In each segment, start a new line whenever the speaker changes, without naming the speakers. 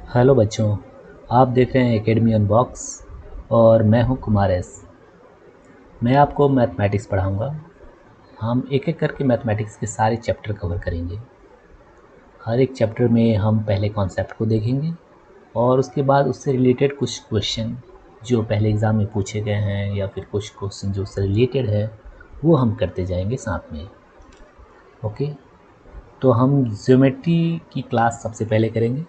Hello बच्चों, आप देख रहे हैं एकेडमी अनबॉक्स और मैं हूं कुमार एस। मैं आपको मैथमेटिक्स पढ़ाऊंगा। हम एक एक करके मैथमेटिक्स के सारे चैप्टर कवर करेंगे। हर एक चैप्टर में हम पहले कॉन्सेप्ट को देखेंगे और उसके बाद उससे रिलेटेड कुछ क्वेश्चन जो पहले एग्ज़ाम में पूछे गए हैं या फिर कुछ क्वेश्चन जो उससे रिलेटेड है वो हम करते जाएंगे साथ में। ओके, तो हम ज्योमेट्री की क्लास सबसे पहले करेंगे।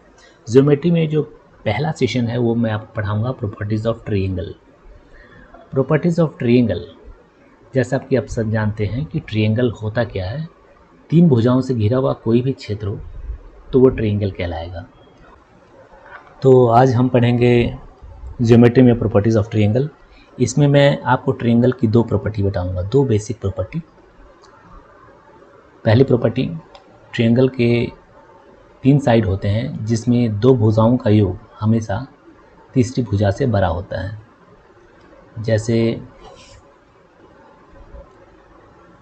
ज्योमेट्री में जो पहला सेशन है वो मैं आपको पढ़ाऊंगा properties of triangle. Properties of triangle, जैसा कि आप सब जानते हैं कि ट्रायंगल होता क्या है। तीन भुजाओं से घिरा हुआ कोई भी क्षेत्र हो तो वो ट्रायंगल कहलाएगा। तो आज हम पढ़ेंगे ज्योमेट्री में प्रॉपर्टीज़ ऑफ ट्रायंगल। इसमें मैं आपको ट्रायंगल की दो प्रॉपर्टी बताऊंगा, दो बेसिक प्रॉपर्टी। पहली प्रॉपर्टी, ट्रायंगल के तीन साइड होते हैं जिसमें दो भुजाओं का योग हमेशा तीसरी भुजा से बड़ा होता है।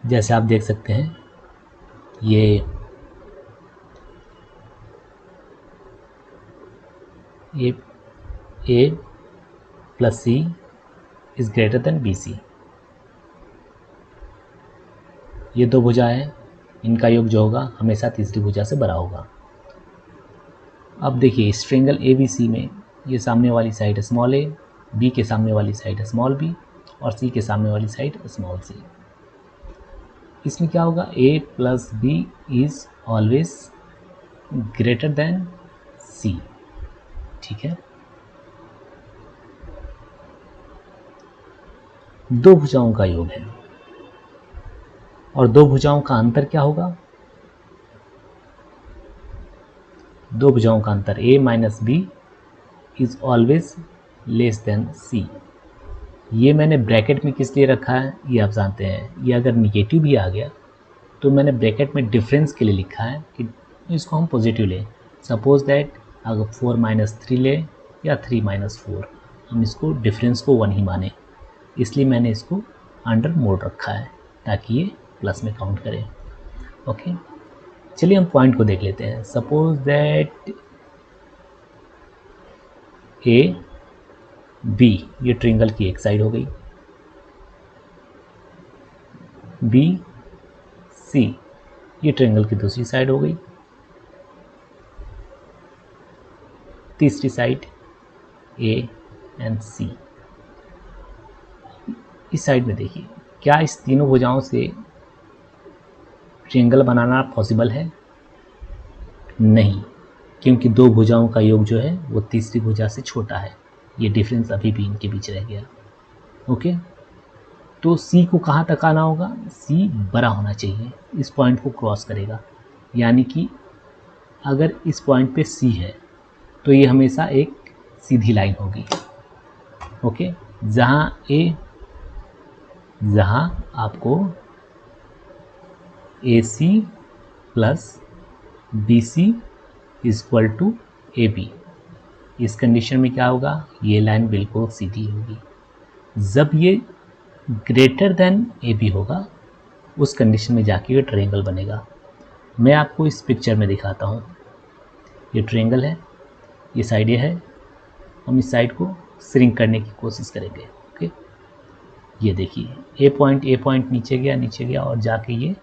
जैसे आप देख सकते हैं, ये A plus C is greater than B C. ये दो भुजाएं, इनका योग जो होगा हमेशा तीसरी भुजा से बड़ा होगा। अब देखिए इस ट्रायंगल ए बी सी में ये सामने वाली साइड स्मॉल ए, बी के सामने वाली साइड स्मॉल बी और सी के सामने वाली साइड स्मॉल सी। इसमें क्या होगा, A plus B is always greater than C. ठीक है, दो भुजाओं का योग है और दो भुजाओं का अंतर क्या होगा, दो भुजाओं का अंतर a minus B is always less than C. ये मैंने ब्रैकेट में किस लिए रखा है ये आप जानते हैं। ये अगर निगेटिव भी आ गया तो मैंने ब्रैकेट में डिफरेंस के लिए लिखा है कि इसको हम पॉजिटिव लें। सपोज दैट अगर 4 माइनस 3 ले या 3 माइनस 4, हम इसको डिफरेंस को 1 ही माने, इसलिए मैंने इसको अंडर मोड रखा है ताकि ये प्लस में काउंट करें। ओके, चलिए हम पॉइंट को देख लेते हैं। सपोज दैट ए बी ये ट्रायंगल की एक साइड हो गई, बी सी ये ट्रायंगल की दूसरी साइड हो गई, तीसरी साइड ए एंड सी। इस साइड में देखिए, क्या इस तीनों भुजाओं से ट्रायंगल बनाना पॉसिबल है? नहीं, क्योंकि दो भुजाओं का योग जो है वो तीसरी भुजा से छोटा है। ये डिफरेंस अभी भी इनके बीच रह गया। ओके, तो सी को कहाँ तक आना होगा, सी बड़ा होना चाहिए, इस पॉइंट को क्रॉस करेगा। यानी कि अगर इस पॉइंट पे सी है तो ये हमेशा एक सीधी लाइन होगी। ओके, जहाँ आपको A C plus B C equal to A B, इस कंडीशन में क्या होगा, ये लाइन बिल्कुल सीधी होगी। जब ये ग्रेटर देन ए बी होगा उस कंडीशन में जाके ये ट्रायंगल बनेगा। मैं आपको इस पिक्चर में दिखाता हूँ। ये ट्रायंगल है, ये साइड ये है, हम इस साइड को श्रिंक करने की कोशिश करेंगे। ओके, ये देखिए ए पॉइंट नीचे गया और जाके ये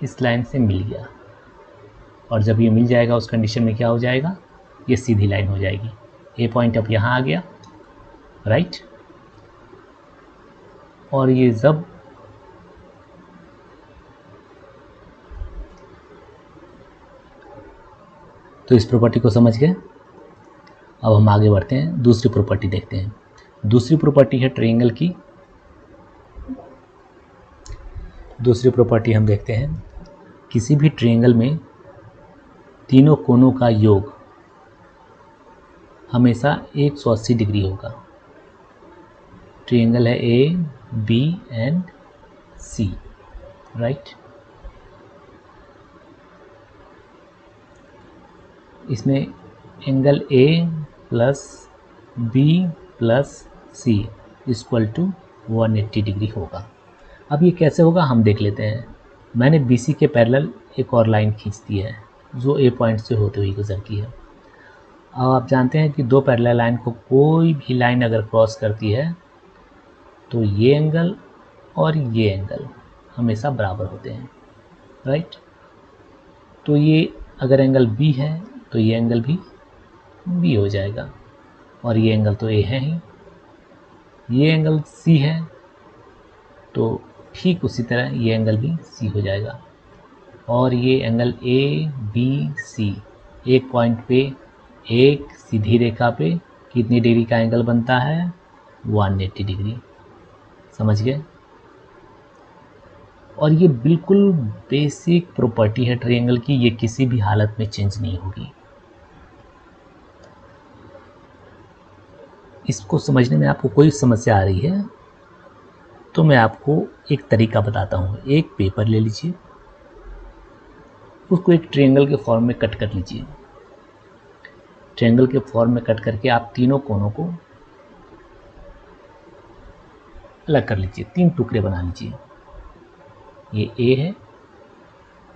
इस लाइन से मिल गया, और जब ये मिल जाएगा उस कंडीशन में क्या हो जाएगा, ये सीधी लाइन हो जाएगी। ए पॉइंट अब यहाँ आ गया, राइट, और ये जब तो इस प्रॉपर्टी को समझ गए। अब हम आगे बढ़ते हैं, दूसरी प्रॉपर्टी देखते हैं। दूसरी प्रॉपर्टी है ट्रायंगल की। दूसरी प्रॉपर्टी हम देखते हैं, किसी भी ट्रायंगल में तीनों कोनों का योग हमेशा 180 डिग्री होगा। ट्रायंगल है A B and C, right. इसमें angle A plus B plus C equal to 180 degree होगा। अब ये कैसे होगा हम देख लेते हैं। मैंने बी सी के पैरेलल एक और लाइन खींच दी है, जो ए पॉइंट से होते हुए गुजरती है। अब आप जानते हैं कि दो पैरेलल लाइन को कोई भी लाइन अगर क्रॉस करती है तो ये एंगल और ये एंगल हमेशा बराबर होते हैं, राइट। तो ये अगर एंगल बी है तो ये एंगल भी बी हो जाएगा, और ये एंगल तो ए है ही। ये एंगल सी है तो ठीक उसी तरह ये एंगल भी सी हो जाएगा। और ये एंगल ए बी सी एक पॉइंट पे एक सीधी रेखा पे कितनी डिग्री का एंगल बनता है? 180 डिग्री। समझ गए? और ये बिल्कुल बेसिक प्रॉपर्टी है ट्रायंगल की, ये किसी भी हालत में चेंज नहीं होगी। इसको समझने में आपको कोई समस्या आ रही है तो मैं आपको एक तरीका बताता हूँ। एक पेपर ले लीजिए, उसको एक ट्रायंगल के फॉर्म में कट कर लीजिए। ट्रायंगल के फॉर्म में कट करके आप तीनों कोनों को अलग कर लीजिए, 3 टुकड़े बना लीजिए। ये ए है,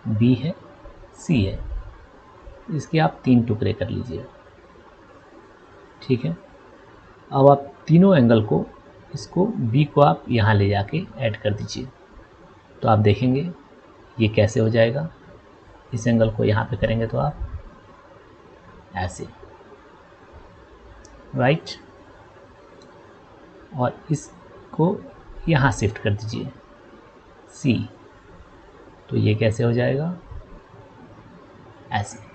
बी है, सी है। इसके आप 3 टुकड़े कर लीजिए, ठीक है। अब आप तीनों एंगल को, इसको बी को आप यहाँ ले जाके ऐड कर दीजिए, तो आप देखेंगे ये कैसे हो जाएगा। इस एंगल को यहाँ पे करेंगे तो आप ऐसे, राइट, और इसको यहाँ शिफ्ट कर दीजिए सी, तो ये कैसे हो जाएगा? ऐसे।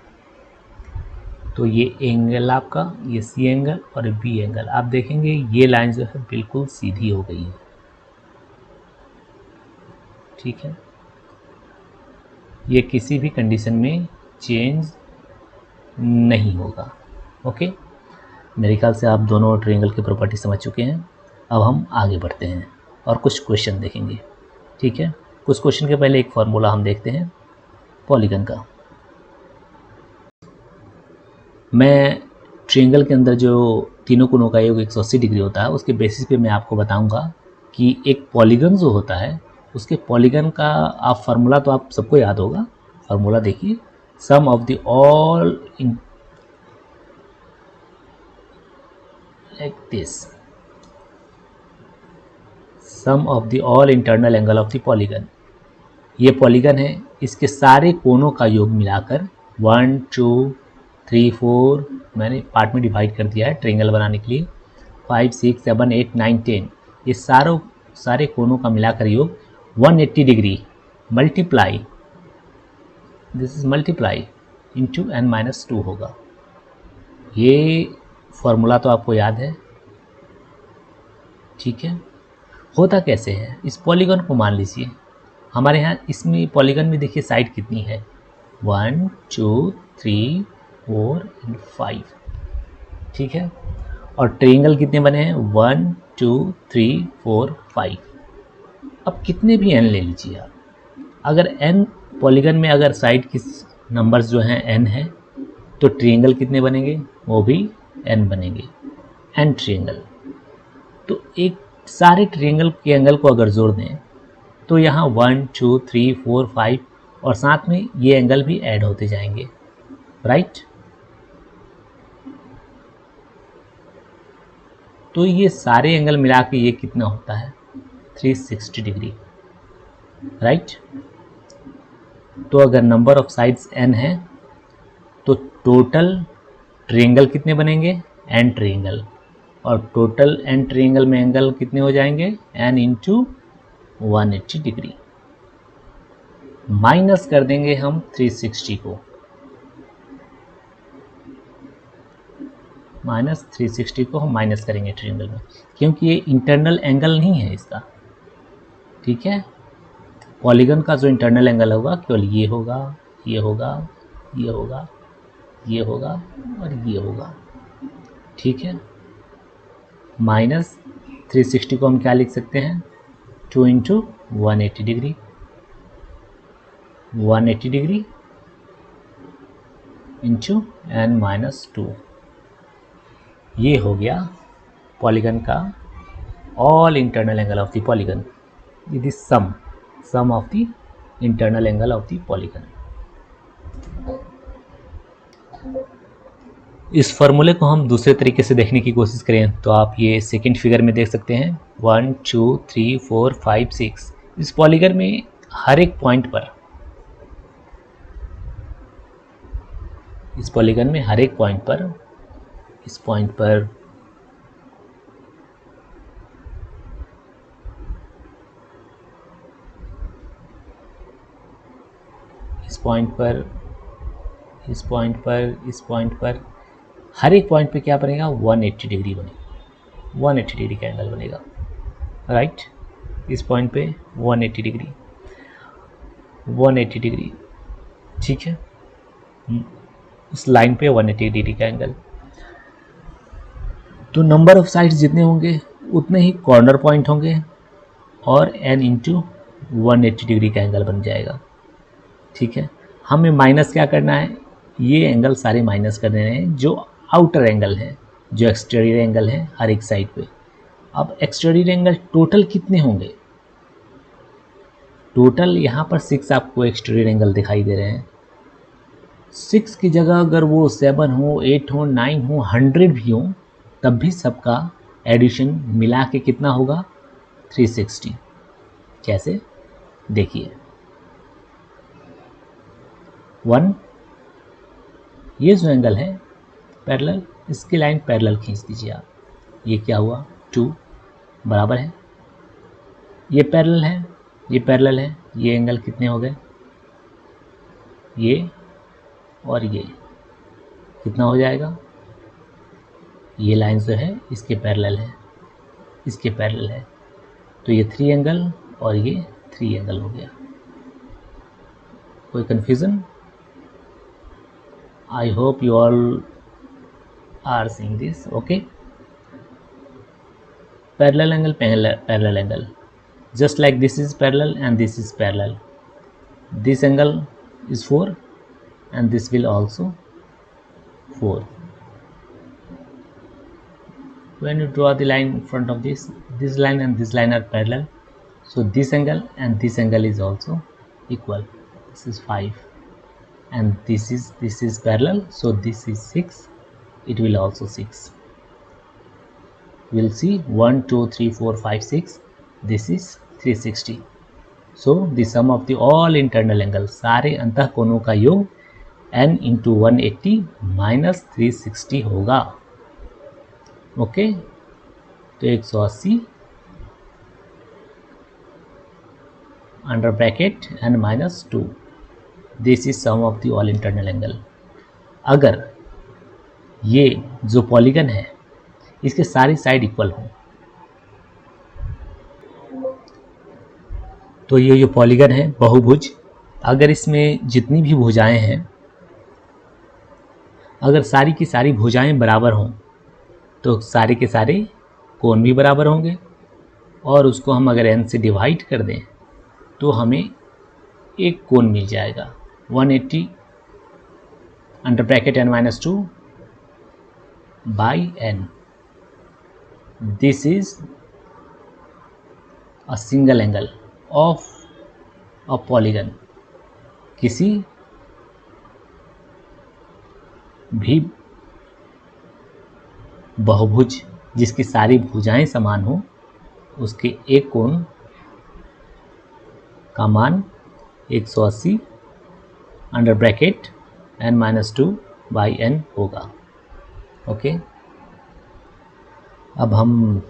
तो ये एंगल आपका, ये सी एंगल और बी एंगल, आप देखेंगे ये लाइन जो है बिल्कुल सीधी हो गई है, ठीक है। ये किसी भी कंडीशन में चेंज नहीं होगा। ओके, मेरे ख्याल से आप दोनों ट्रायंगल की प्रॉपर्टी समझ चुके हैं। अब हम आगे बढ़ते हैं और कुछ क्वेश्चन देखेंगे, ठीक है। कुछ क्वेश्चन के पहले एक फार्मूला हम देखते हैं पॉलीगन का। मैं ट्रायंगल के अंदर जो तीनों कोनों का योग 180 डिग्री होता है, उसके बेसिस पे मैं आपको बताऊंगा कि एक पॉलीगन जो होता है उसके पॉलीगन का आप फार्मूला तो आप सबको याद होगा। फार्मूला देखिए, sum of the all like this, sum of the all internal angle of the polygon. ये पॉलीगन है, इसके सारे कोनों का योग मिलाकर 1 2 3 4 मैंने पार्ट में डिवाइड कर दिया है ट्रायंगल बनाने के लिए, 5 6 7 8 9 10, ये सारे कोनों का मिलाकर योग 180 degree multiply, this is multiply into n-2 होगा। ये फॉर्मूला तो आपको याद है, ठीक है। होता कैसे है, इस पॉलीगन को मान लीजिए, हमारे यहाँ इसमें पॉलीगन में देखिए साइड कितनी है, 1 2 3 4 एंड 5, ठीक है। और ट्रायंगल कितने बने हैं, 1 2 3 4 5। अब कितने भी n ले लीजिए आप, अगर n पॉलीगन में अगर साइड की नंबर्स जो हैं n है तो ट्रायंगल कितने बनेंगे, वो भी n बनेंगे, n ट्रायंगल। तो एक सारे ट्रायंगल के एंगल को अगर जोड़ दें तो यहाँ 1 2 3 4 5 और साथ में ये एंगल भी ऐड होते जाएंगे, राइट। तो ये सारे एंगल मिला के ये कितना होता है, 360 डिग्री, राइट। तो अगर नंबर ऑफ साइड्स n है तो टोटल ट्रायंगल कितने बनेंगे, n ट्रायंगल, और टोटल n ट्रायंगल में एंगल कितने हो जाएंगे, n इंटू 180 डिग्री। माइनस कर देंगे हम 360 को, माइनस 360 को हम माइनस करेंगे ट्रायंगल में, क्योंकि ये इंटरनल एंगल नहीं है इसका, ठीक है। पॉलीगन का जो इंटरनल एंगल होगा केवल ये होगा, ये होगा, ये होगा, ये होगा और ये होगा, ठीक है। माइनस 360 को हम क्या लिख सकते हैं, 2 into 180 degree, 180 degree into n-2, ये हो गया पॉलीगन का all internal angle of the polygon, it is sum of the internal angle of the polygon. इस फॉर्मूले को हम दूसरे तरीके से देखने की कोशिश करें तो आप ये सेकंड फिगर में देख सकते हैं 1 2 3 4 5 6। इस पॉलीगन में हर एक पॉइंट पर, इस पॉलीगन में हर एक पॉइंट पर, इस पॉइंट पर इस पॉइंट पर, इस पॉइंट पर, इस पॉइंट पर, हर एक पॉइंट पे क्या बनेगा, 180 डिग्री बनेगा, 180 डिग्री का एंगल बनेगा, राइट। इस पॉइंट पे 180 डिग्री, 180 डिग्री, ठीक है। उस लाइन पे 180 डिग्री का एंगल। तो नंबर ऑफ साइड्स जितने होंगे उतने ही कॉर्नर पॉइंट होंगे और n इंटू 180 डिग्री का एंगल बन जाएगा, ठीक है। हमें माइनस क्या करना है, ये एंगल सारे माइनस करने हैं जो आउटर एंगल है, जो एक्सटीरियर एंगल है हर एक साइड पे। अब एक्सटीरियर एंगल टोटल कितने होंगे, टोटल यहाँ पर 6 आपको एक्सटीरियर एंगल दिखाई दे रहे हैं। 6 की जगह अगर वो 7 हो, 8 हो, 9 हो, 100 भी हो, तब भी सबका एडिशन मिला के कितना होगा, 360। कैसे, देखिए 1, ये जो एंगल है पैरेलल, इसकी लाइन पैरेलल खींच दीजिए आप, ये क्या हुआ 2 बराबर है, ये पैरेलल है, ये पैरेलल है, ये एंगल कितने हो गए, ये और ये कितना हो जाएगा, ये लाइन जो है इसके पैरेलल है, इसके पैरेलल है, तो ये 3 एंगल और ये 3 एंगल हो गया। कोई confusion? I hope you all are seeing this, okay. Parallel angle, parallel angle, just like this is parallel and this is parallel, this angle is 4 and this will also 4. When you draw the line in front of this line and this line are parallel, so this angle and this angle is also equal. This is 5 and this is parallel, so this is 6, it will also 6. We'll see 1 2 3 4 5 6, this is 360. So the sum of the all internal angles, सारे अंतः कोणों का योग n into 180 minus 360 होगा, okay. तो 180 under bracket n minus 2, this is sum of the all internal angle. अगर ये जो पॉलीगन है इसके सारी साइड इक्वल हों, तो ये जो पॉलीगन है बहुभुज, अगर इसमें जितनी भी भुजाएं हैं, अगर सारी की सारी भुजाएं बराबर हों तो सारे के सारे कोण भी बराबर होंगे, और उसको हम अगर n से डिवाइड कर दें तो हमें एक कोण मिल जाएगा 180 under bracket n minus 2 by n। This is a single angle of a polygon. किसी भी बहुभुज जिसकी सारी भुजाएं समान हो, उसके एक कोण का मान 180 under bracket n minus 2 by n होगा, ओके। अब हम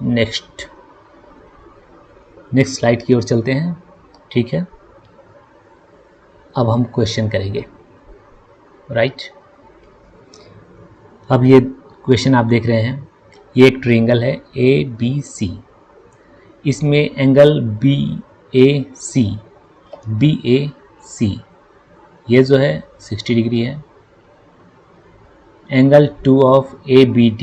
नेक्स्ट स्लाइड की ओर चलते हैं, ठीक है। अब हम क्वेश्चन करेंगे, राइट। अब ये क्वेश्चन आप देख रहे हैं, ये एक ट्रायंगल है ABC, इसमें एंगल BAC ये जो है 60 डिग्री है। Angle 2 of ABD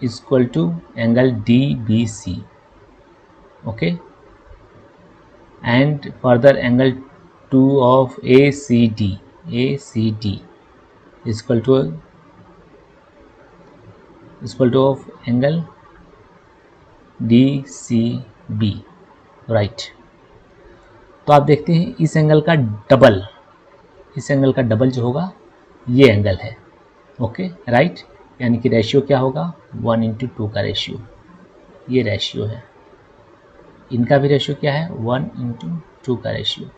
equal to angle DBC, okay. And further angle 2 of ACD equal to of angle DCB, right. तो आप देखते हैं इस एंगल का डबल इस एंगल का डबल जो होगा ये एंगल है। ओके राइट, यानी कि रेशियो क्या होगा 1:2 का रेशियो, ये रेशियो है। इनका भी रेशियो क्या है 1:2 का रेशियो।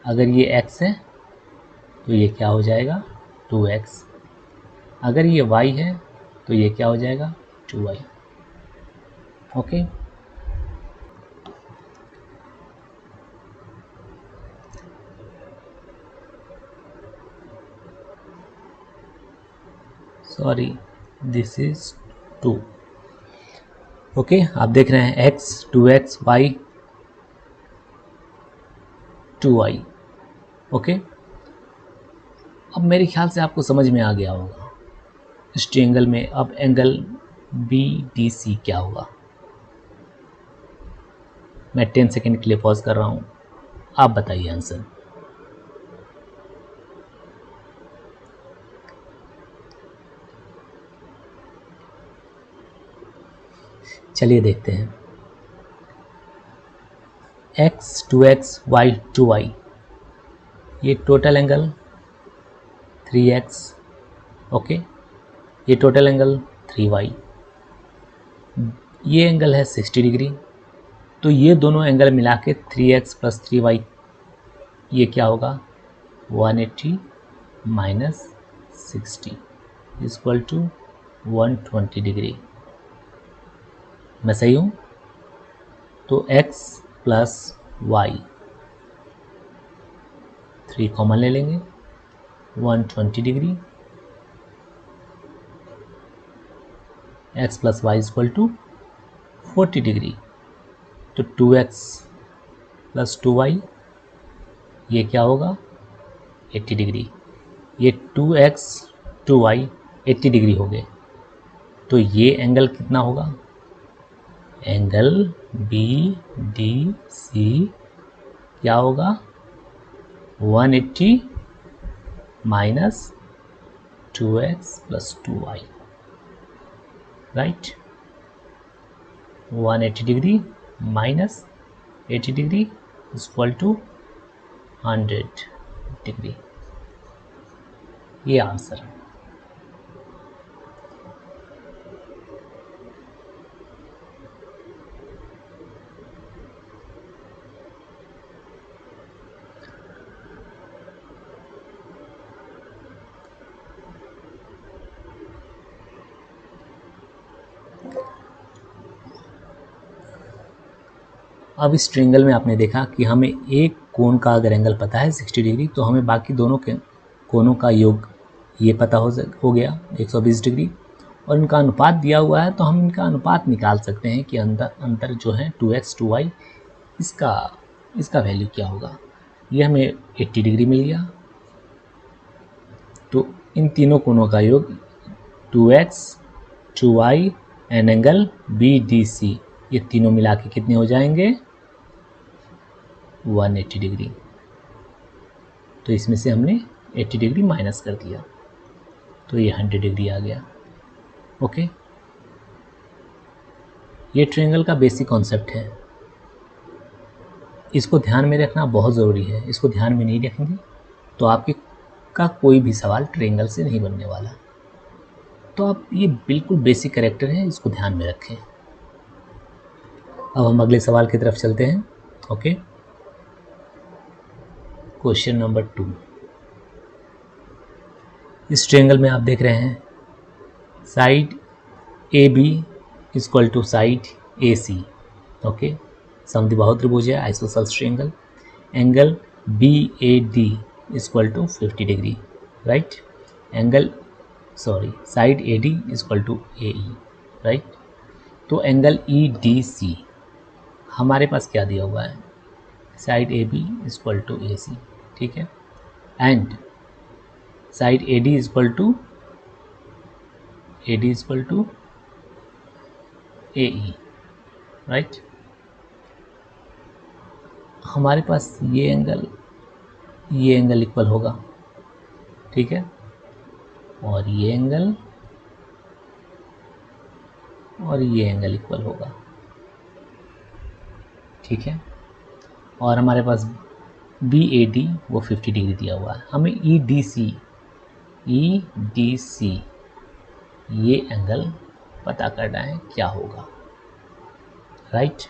अगर ये x है तो ये क्या हो जाएगा 2x, अगर ये y है तो ये क्या हो जाएगा 2y। Okay sorry this is 2। Okay आप देख रहे हैं x 2x y 2y। Okay अब मेरे ख्याल से आपको समझ में आ गया होगा इस ट्रायंगल में अब एंगल BDC क्या होगा। मैं 10 सेकेंड के लिए पॉज कर रहा हूँ, आप बताइए आंसर। चलिए देखते हैं x 2x y 2y, ये टोटल एंगल 3x। ओके ये टोटल एंगल 3y, ये एंगल है 60 डिग्री। तो ये दोनों एंगल मिला के 3x + 3y ये क्या होगा 180 - 60 = 120 डिग्री। मैं सही हूँ? तो x + y 3 कॉमन ले लेंगे 120 डिग्री, x + y = 40 डिग्री। तो 2x + 2y ये क्या होगा 80 डिग्री। ये 2x 2y 80 डिग्री हो गए। तो ये एंगल कितना होगा, एंगल BDC क्या होगा 180 - 2x + 2y, right. 180 degree - 80 degree = 100 degree, ये आंसर है। अब इस ट्रायंगल में आपने देखा कि हमें एक कोण का अगर एंगल पता है 60 डिग्री, तो हमें बाकी दोनों के कोणों का योग ये पता हो गया 120 डिग्री, और इनका अनुपात दिया हुआ है तो हम इनका अनुपात निकाल सकते हैं कि अंतर जो है 2x 2y इसका वैल्यू क्या होगा। ये हमें 80 डिग्री मिल गया। तो इन तीनों कोणों का योग 2x 2y and angle BDC ये तीनों मिला के कितने हो जाएंगे 180 डिग्री। तो इसमें से हमने 80 डिग्री माइनस कर दिया तो ये 100 डिग्री आ गया। ओके ये ट्रायंगल का बेसिक कॉन्सेप्ट है, इसको ध्यान में रखना बहुत ज़रूरी है। इसको ध्यान में नहीं रखेंगे तो आपके का कोई भी सवाल ट्रायंगल से नहीं बनने वाला। तो आप ये बिल्कुल बेसिक कैरेक्टर है, इसको ध्यान में रखें। अब हम अगले सवाल की तरफ चलते हैं। Okay question number 2। इस ट्रायंगल में आप देख रहे हैं side AB = side AC। Okay समद्विबाहु त्रिभुज है, isosceles triangle. Angle BAD = 50 degree, right. Side AD = AE, राइट। तो एंगल EDC हमारे पास क्या दिया हुआ है साइड AB = AC, ठीक है। And side AD = AE, right. हमारे पास ये एंगल इक्वल होगा, ठीक है, और ये एंगल इक्वल होगा, ठीक है। और हमारे पास BAD वो 50 डिग्री दिया हुआ है, हमें EDC ये एंगल पता करना है क्या होगा, राइट।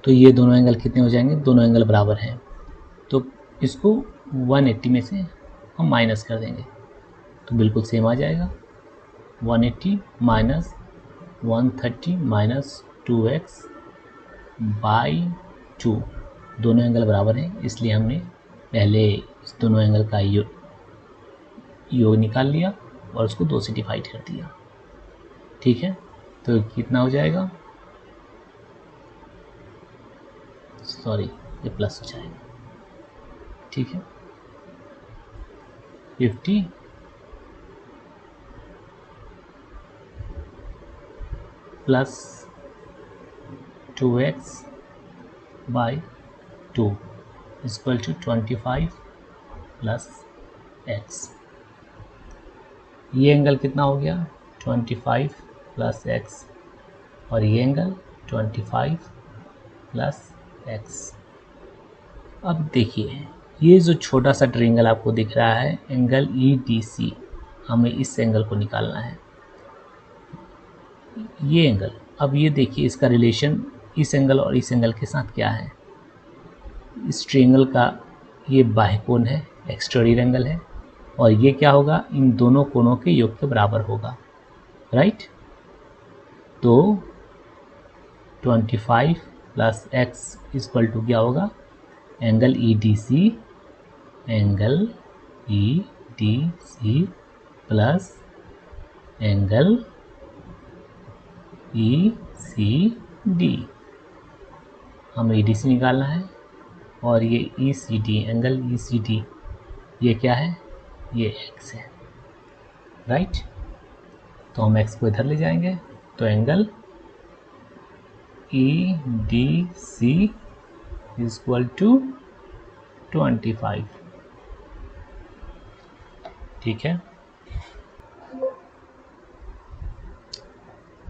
तो ये दोनों एंगल कितने हो जाएंगे, दोनों एंगल बराबर हैं, तो इसको 180 में से हम माइनस कर देंगे तो बिल्कुल सेम आ जाएगा। 180 माइनस 130 माइनस 2x बाई 2, दोनों एंगल बराबर हैं इसलिए हमने पहले इस दोनों एंगल का योग निकाल लिया और उसको 2 से डिवाइड कर दिया, ठीक है। तो कितना हो जाएगा, सॉरी ये प्लस हो जाएगा, ठीक है। 50 plus 2x by 2 equal to 25 plus x। ये एंगल कितना हो गया, 25 प्लस x, और ये एंगल 25 प्लस x। अब देखिए ये जो छोटा सा ट्रायंगल आपको दिख रहा है एंगल EDC, हमें इस एंगल को निकालना है, ये एंगल। अब ये देखिए इसका रिलेशन इस एंगल और इस एंगल के साथ क्या है, इस ट्रायंगल का ये बाह्य कोण है, एक्सटीरियर एंगल है, और ये क्या होगा, इन दोनों कोणों के योग के बराबर होगा, राइट। तो 25 प्लस x इक्वल टू क्या होगा, angle EDC plus angle ECD। हमें EDC निकालना है और ये ECD एंगल ECD ये क्या है, ये x है, राइट। तो हम x को इधर ले जाएंगे तो एंगल EDC इक्वल टू 25, ठीक है।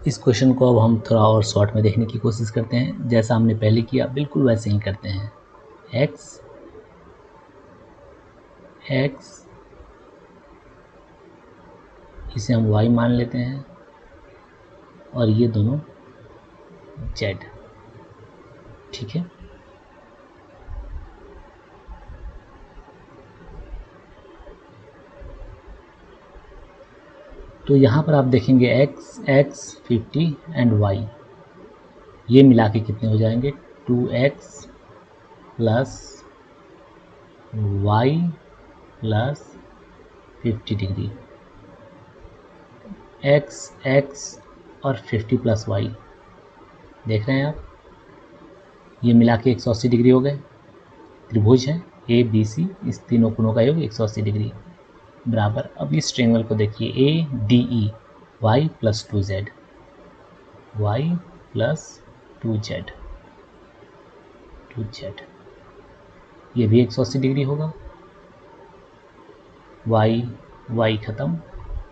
इस क्वेश्चन को अब हम थोड़ा और शॉर्ट में देखने की कोशिश करते हैं, जैसा हमने पहले किया बिल्कुल वैसे ही करते हैं। x इसे हम y मान लेते हैं और ये दोनों z, ठीक है। तो यहाँ पर आप देखेंगे x 50 एंड y ये मिला के कितने हो जाएंगे, 2x plus y plus 50 degree, x और 50 प्लस y देख रहे हैं आप, ये मिला के 180 डिग्री हो गए। त्रिभुज है ABC, इस तीनों कोणों का योग 180 डिग्री बराबर। अब इस ट्रायंगल को देखिए ADE, y plus 2z, y plus 2z, ये भी 180 डिग्री होगा। y खत्म,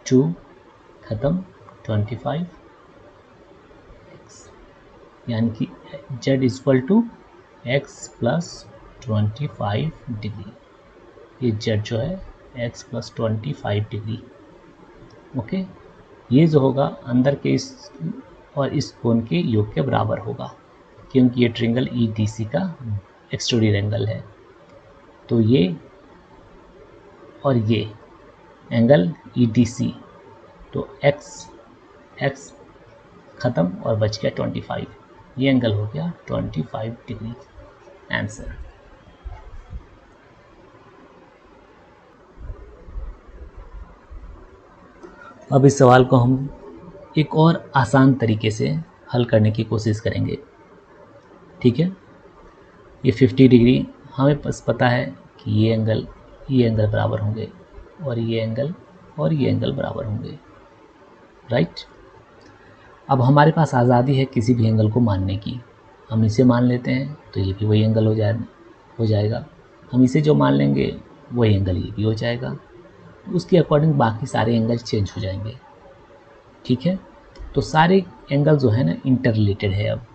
2 खत्म, 25 x, यानी कि z equal to x plus 25 degree, ये z जो है x प्लस 25 डिग्री, ओके। ये जो होगा अंदर के इस और इस कोण के योग के बराबर होगा, क्योंकि ये ट्रायंगल EDC का एक्सटीरियर एंगल है। तो ये और ये एंगल EDC, तो x ख़त्म और बच गया 25, ये एंगल हो गया 25 डिग्री, आंसर। अब इस सवाल को हम एक और आसान तरीके से हल करने की कोशिश करेंगे। ठीक है, ये 50 डिग्री हमें बस पता है कि ये एंगल बराबर होंगे और ये एंगल बराबर होंगे, राइट। अब हमारे पास आज़ादी है किसी भी एंगल को मानने की। हम इसे मान लेते हैं तो ये भी वही एंगल हो जाएगा। हम इसे जो मान लेंगे वही एंगल ये भी हो जाएगा। उसके अकॉर्डिंग बाकी सारे एंगल चेंज हो जाएंगे। ठीक है, तो सारे एंगल जो है ना इंटर रिलेटेड है। अब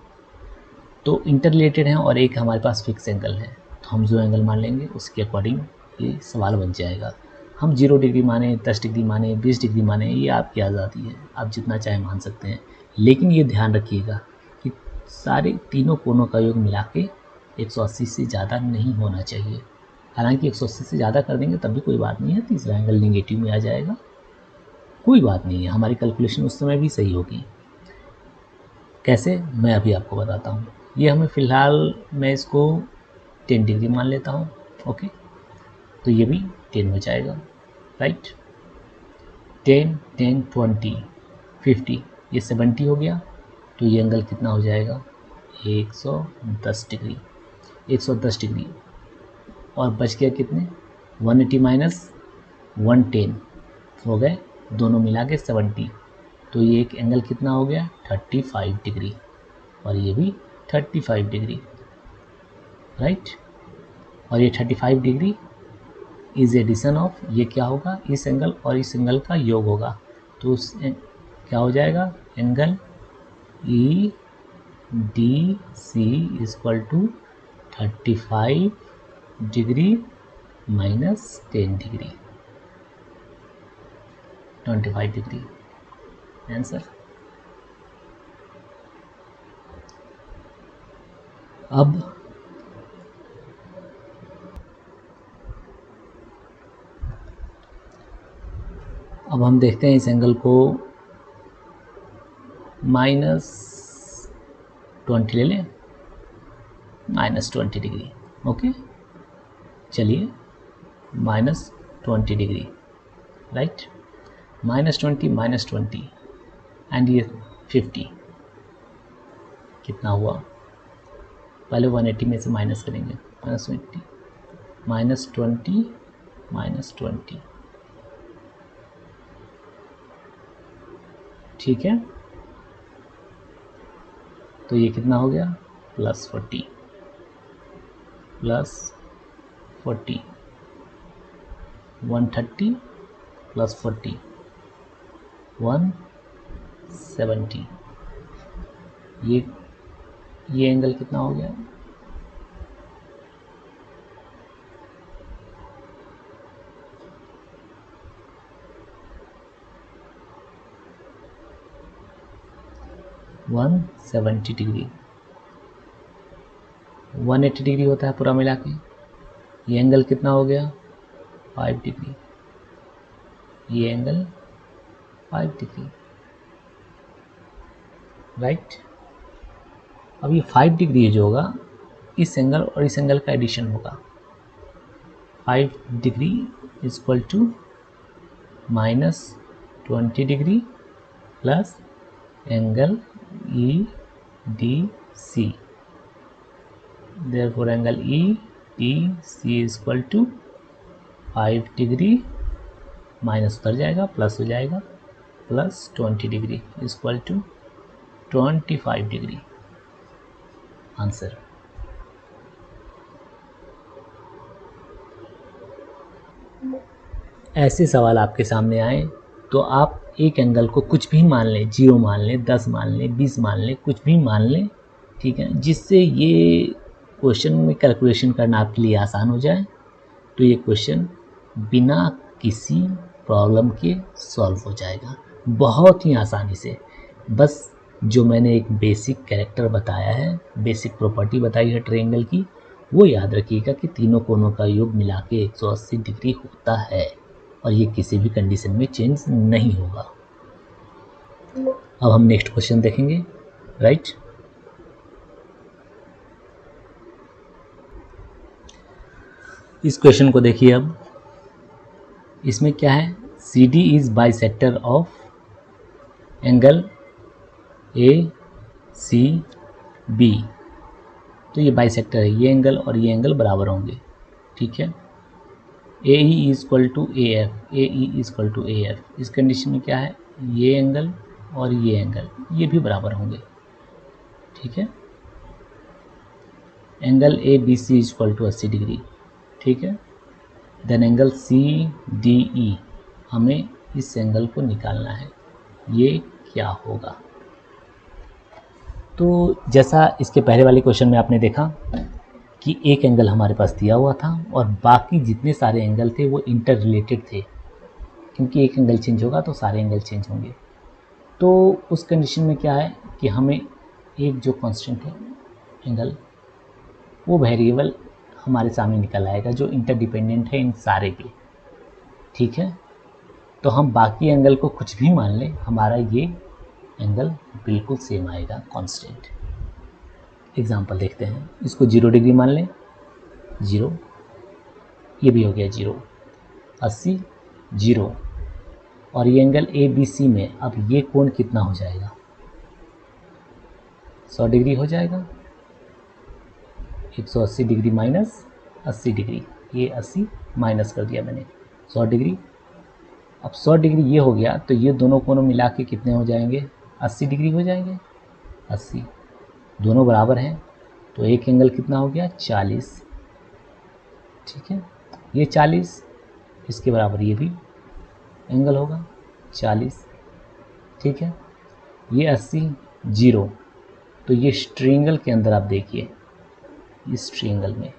तो इंटर रिलेटेड हैं और एक हमारे पास फिक्स एंगल है, तो हम जो एंगल मान लेंगे उसके अकॉर्डिंग ये सवाल बन जाएगा। हम 0 डिग्री माने, 10 डिग्री माने, 20 डिग्री माने, ये आपकी आज़ादी है, आप जितना चाहे मान सकते हैं। लेकिन ये ध्यान रखिएगा कि सारे तीनों कोनों का योग मिला के 180 से ज़्यादा नहीं होना चाहिए। हालांकि 180 से ज़्यादा कर देंगे तब भी कोई बात नहीं है, तीसरा एंगल नेगेटिव में आ जाएगा, कोई बात नहीं है, हमारी कैलकुलेशन उस समय भी सही होगी। कैसे, मैं अभी आपको बताता हूँ। ये हमें फ़िलहाल मैं इसको 10 डिग्री मान लेता हूँ। ओके, तो ये भी 10 हो जाएगा, राइट। 10, 10, 20, 50, ये 70 हो गया। तो ये एंगल कितना हो जाएगा? 110 डिग्री। 110 डिग्री और बच गया कितने? 180 माइनस 110 हो गए, दोनों मिला के 70। तो ये एक एंगल कितना हो गया? 35 डिग्री और ये भी 35 डिग्री, राइट। और ये 35 डिग्री इज एडिशन ऑफ, ये क्या होगा? इस एंगल और इस एंगल का योग होगा। तो उस क्या हो जाएगा? Angle E D C equal to 35 degree minus 10 degree, 25 degree answer. अब हम देखते हैं इस एंगल को -20 ले लें, -20 डिग्री। ओके, चलिए -20 डिग्री, राइट। -20 एंड ये 50 कितना हुआ? पहले 180 में से माइनस करेंगे, -20 ठीक है। तो ये कितना हो गया? +40 130 +40 170। ये एंगल कितना हो गया? $170 डिग्री। 180 डिग्री होता है पूरा मिला के। ये एंगल कितना हो गया? 5 डिग्री। ये एंगल 5 डिग्री, राइट। अब ये 5 डिग्री जो होगा इस एंगल और इस एंगल का एडिशन होगा। 5 degree equal to -20 degree plus angle E D C. Therefore angle E D C equal to 5 degree minus उतर जाएगा, प्लस हो जाएगा, +20 degree equal to 25 degree answer. ऐसे सवाल आपके सामने आए तो आप एक एंगल को कुछ भी मान लें, 0 मान लें, 10 मान लें, 20 मान लें, कुछ भी मान लें, ठीक है, जिससे ये क्वेश्चन में कैलकुलेशन करना आपके लिए आसान हो जाए। तो ये क्वेश्चन बिना किसी प्रॉब्लम के सॉल्व हो जाएगा बहुत ही आसानी से। बस जो मैंने एक बेसिक कैरेक्टर बताया है, बेसिक प्रॉपर्टी बताई है ट्रायंगल की, वो याद रखिएगा कि तीनों कोनों का योग मिला के 180 डिग्री होता है और ये किसी भी कंडीशन में चेंज नहीं होगा। अब हम नेक्स्ट क्वेश्चन देखेंगे, राइट। इस क्वेश्चन को देखिए। अब इसमें क्या है? CD is bisector of angle A C B, तो ये बाइसेक्टर है, ये एंगल और ये एंगल बराबर होंगे, ठीक है। A E is equal to A F, A E is equal to A F, इस कंडीशन में क्या है, ये एंगल और ये एंगल ये भी बराबर होंगे, ठीक है। Angle A B C is equal to 80 degree, ठीक है। Then angle C D E, हमें इस एंगल को निकालना है, ये क्या होगा। तो जैसा इसके पहले वाले क्वेश्चन में आपने देखा कि एक एंगल हमारे पास दिया हुआ था और बाकी जितने सारे एंगल थे वो इंटर रिलेटेड थे, क्योंकि एक एंगल चेंज होगा तो सारे एंगल चेंज होंगे। तो उस कंडीशन में क्या है कि हमें एक जो कांस्टेंट है एंगल, वो वेरिएबल हमारे सामने निकल आएगा जो इंटरडिपेंडेंट है इन सारे के, ठीक है। तो हम बाकी एंगल को कुछ भी मान लें, हमारा ये एंगल बिल्कुल सेम आएगा कांस्टेंट। एग्जांपल देखते हैं, इसको 0 डिग्री मान लें, 0, ये भी हो गया 0, 80, 0, और ये एंगल ए बी सी में अब ये कोण कितना हो जाएगा, 100 डिग्री हो जाएगा। 180 डिग्री माइनस 80 डिग्री, ये 80 माइनस कर दिया मैंने, 100 डिग्री। अब 100 डिग्री ये हो गया, तो ये दोनों कोणों मिला के कितने हो जाएंगे, 80 डिग्री हो जाएंगे। 80 दोनों बराबर हैं, तो एक एंगल कितना हो गया, 40, ठीक है। ये 40, इसके बराबर ये भी एंगल होगा 40, ठीक है। ये 80, 0, तो ये ट्रायंगल के अंदर आप देखिए, इस ट्रायंगल में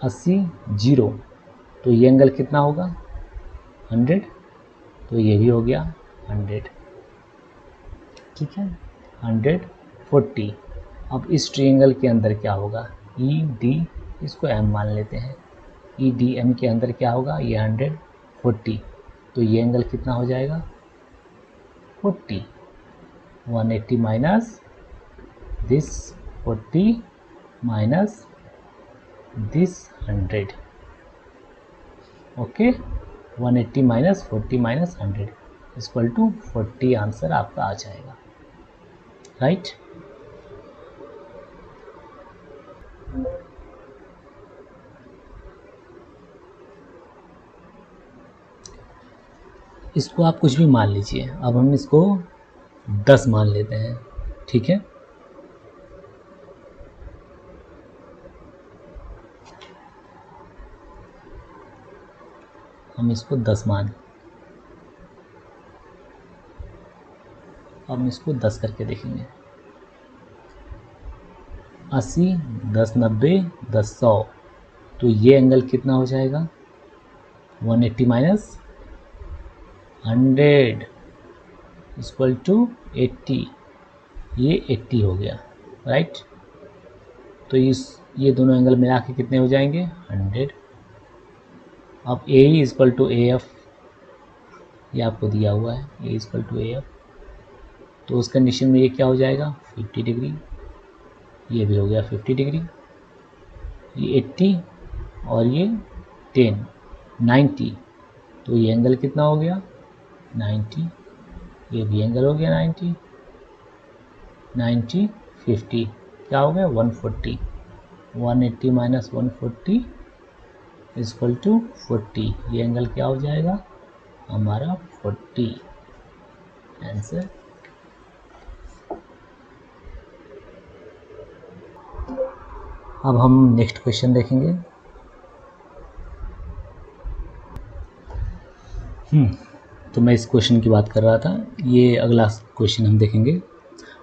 80, 0, तो ये एंगल कितना होगा, 100, तो ये भी हो गया 100, ठीक है। 140। अब इस ट्रायंगल के अंदर क्या होगा, ई डी, इसको एम मान लेते हैं, ई डी एम के अंदर क्या होगा, ये 140, तो ये एंगल कितना हो जाएगा, 40, 180 minus this 40 minus this 100, okay. 180 minus 40 minus 100 equal to 40, answer आपका आ जाएगा, राइट। इसको आप कुछ भी मान लीजिए, अब हम इसको 10 मान लेते हैं, ठीक है। हम इसको 10 मान, अब हम इसको 10 करके देखेंगे, 80, 10 90, 10 100, तो ये एंगल कितना हो जाएगा, 180 माइनस 100 इक्वल टू 80, ये 80 हो गया, राइट। तो ये दोनों एंगल मिला के कितने हो जाएंगे, 100। अब ए इक्वल टू ए एफ, ये आपको दिया हुआ है, ए इक्वल टू ए एफ, तो उस कंडीशन में ये क्या हो जाएगा, 50 डिग्री, ये भी हो गया 50 डिग्री, ये 80 और ये 10, 90, तो ये एंगल कितना हो गया, 90, ये भी एंगल हो गया 90, 90, 50, क्या हो गया 140, 180 माइनस 140 इक्वल टू 40, ये एंगल क्या हो जाएगा हमारा 40, आंसर। अब हम नेक्स्ट क्वेश्चन देखेंगे। तो मैं इस क्वेश्चन की बात कर रहा था, ये अगला क्वेश्चन हम देखेंगे।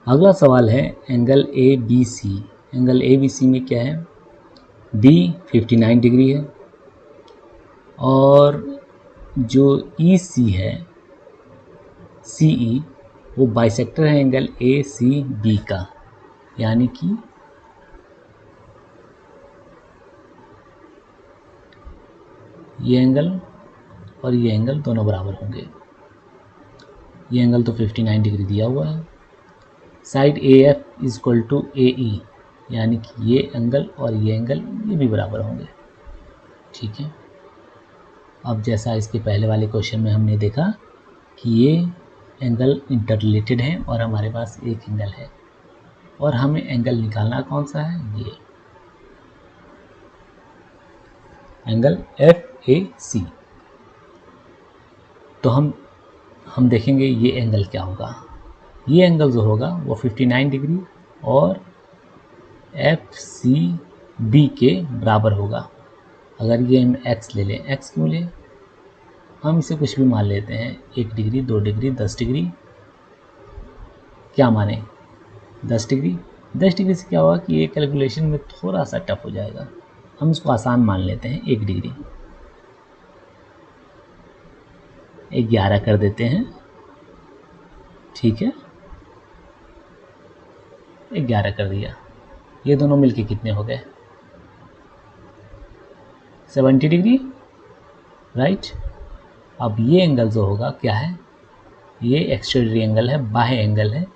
अगला सवाल है angle A B C, angle A B C में क्या है, बी 59 डिग्री है और जो ई सी है, सी ई, वो बाइसेक्टर है एंगल ए सी बी का, यानी कि ये एंगल और ये एंगल दोनों बराबर होंगे। ये एंगल तो 59 डिग्री दिया हुआ है। Side A F is equal to A E, यानी कि ये एंगल और ये एंगल ये भी बराबर होंगे, ठीक है। अब जैसा इसके पहले वाले क्वेश्चन में हमने देखा कि ये एंगल इंटर रिलेटेड है और हमारे पास एक एंगल है और हमें एंगल निकालना कौन सा है, ये एंगल FAC। तो हम देखेंगे ये एंगल क्या होगा। ये एंगल जो होगा वो 59 डिग्री और FCB के बराबर होगा। अगर ये हम x ले लें, x क्यों लें, हम इसे कुछ भी मान लेते हैं, 1 डिग्री 2 डिग्री 10 डिग्री, क्या माने 10 डिग्री। 10 डिग्री से क्या होगा कि ये कैलकुलेशन में थोड़ा सा टफ हो जाएगा, हम इसको आसान मान लेते हैं, 1 डिग्री 11 कर देते हैं, ठीक है 11 कर दिया। ये दोनों मिलके कितने हो गए, 70 डिग्री, राइट। अब ये एंगल जो होगा क्या है, ये एक्स्ट्रा ट्रायंगल है, बाह्य एंगल है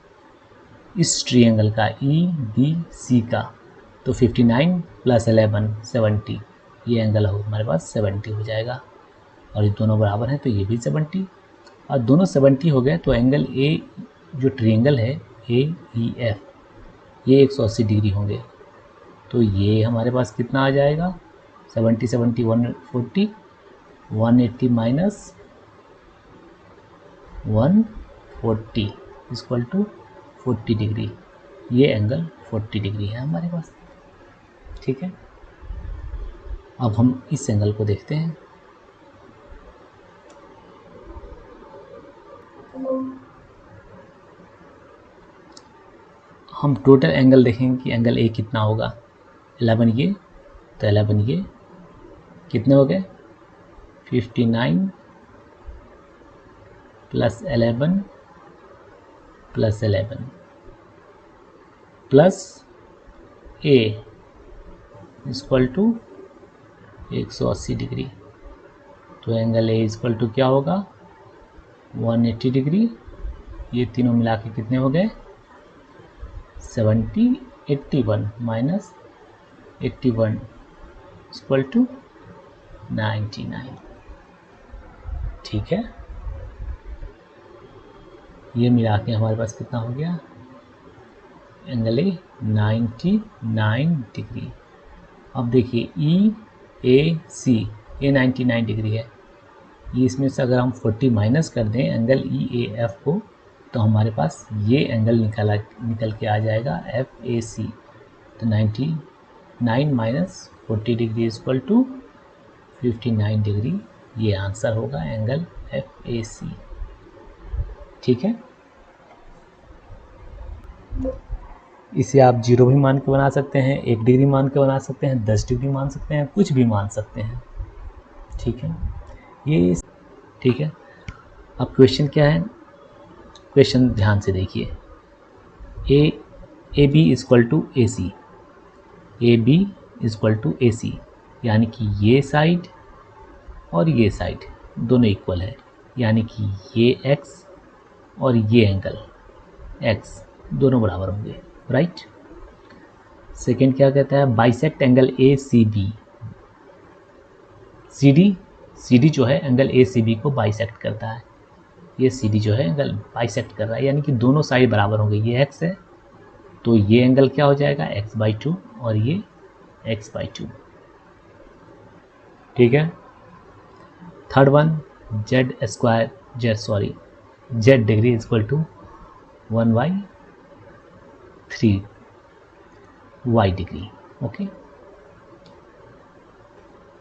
इस ट्रायंगल का EBC का। तो 59 + 11 70, ये एंगल हो हमारे पास 70 हो जाएगा और ये दोनों बराबर हैं तो ये भी 70 और दोनों 70 हो गए। तो एंगल A जो ट्रायंगल है AEF ये 180 डिग्री होंगे। तो ये हमारे पास कितना आ जाएगा, 70 70 140, 180 माइनस 140 इक्वल टू 40 डिग्री। ये एंगल 40 डिग्री है हमारे पास, ठीक है। अब हम इस एंगल को देखते हैं। हम टोटल एंगल देखेंगे कि एंगल A कितना होगा, 11 ये, तो 11 ये कितने हो गए, 59 + 11 + 11 प्लस A इक्वल टू 180 डिग्री। तो एंगल A इक्वल टू क्या होगा, 180 डिग्री। ये तीनों मिला के कितने हो गए, 70 81 माइनस 81 इक्वल टू 99, ठीक है। ये मिला के हमारे पास कितना हो गया, एंगल A 99 डिग्री। अब देखिए EAC ये 99 डिग्री है, ये इसमें से अगर हम 40 माइनस कर दें एंगल EAF को तो हमारे पास ये एंगल निकल के आ जाएगा FAC। तो 99 minus 40 degree equal to 59 degree, ये आंसर होगा एंगल FAC, ठीक है। इसे आप 0 भी मान के बना सकते हैं, 1 डिग्री मान के बना सकते हैं, 10 डिग्री मान सकते हैं, कुछ भी मान सकते हैं, ठीक है। ये ठीक है। अब क्वेश्चन क्या है, क्वेश्चन ध्यान से देखिए, AB equal to AC, AB equal to AC, यानी कि ये साइड और ये साइड दोनों इक्वल है, यानी कि ये x और ये एंगल x दोनों बराबर होंगे, राइट। सेकेंड क्या कहता है, बाइसेक्ट एंगल ACB। CD जो है एंगल ACB को बाइसेक्ट करता है, ये CD जो है एंगल बाइसेक्ट कर रहा है, यानी कि दोनों साइड बराबर होंगे। ये x है तो ये एंगल क्या हो जाएगा, x/2 और ये x/2, ठीक है। Third one z degree equal to 1/3 y degree, okay.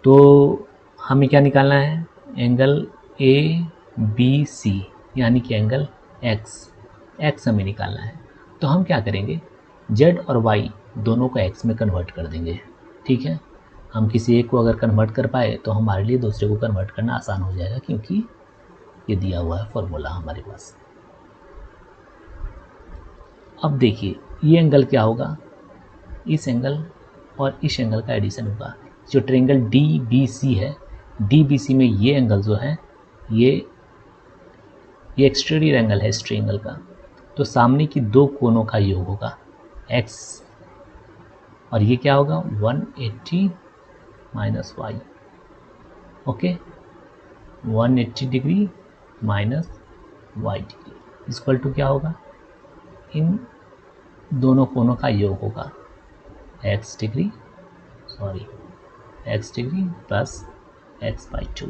तो हमें क्या निकालना है, एंगल ABC यानी कि एंगल x हमें निकालना है। तो हम क्या करेंगे, z और y दोनों को x में कन्वर्ट कर देंगे, ठीक है। हम किसी एक को अगर कन्वर्ट कर पाए तो हमारे लिए दूसरे को कन्वर्ट करना आसान हो जाएगा, क्योंकि ये दिया हुआ है फॉर्मूला हमारे पास। अब देखिए ये एंगल क्या होगा, इस एंगल और इस एंगल का एडिशन होगा। जो ट्रायंगल DBC है, DBC में ये एंगल जो है ये एक्सटीरियर एंगल है इस ट्रायंगल का। तो सामने की दो कोनों का योग होगा x और ये क्या होगा, 180 minus y, okay. 180 degree minus Y degree equal to क्या होगा, इन दोनों कोणों का योग होगा x degree plus x/2,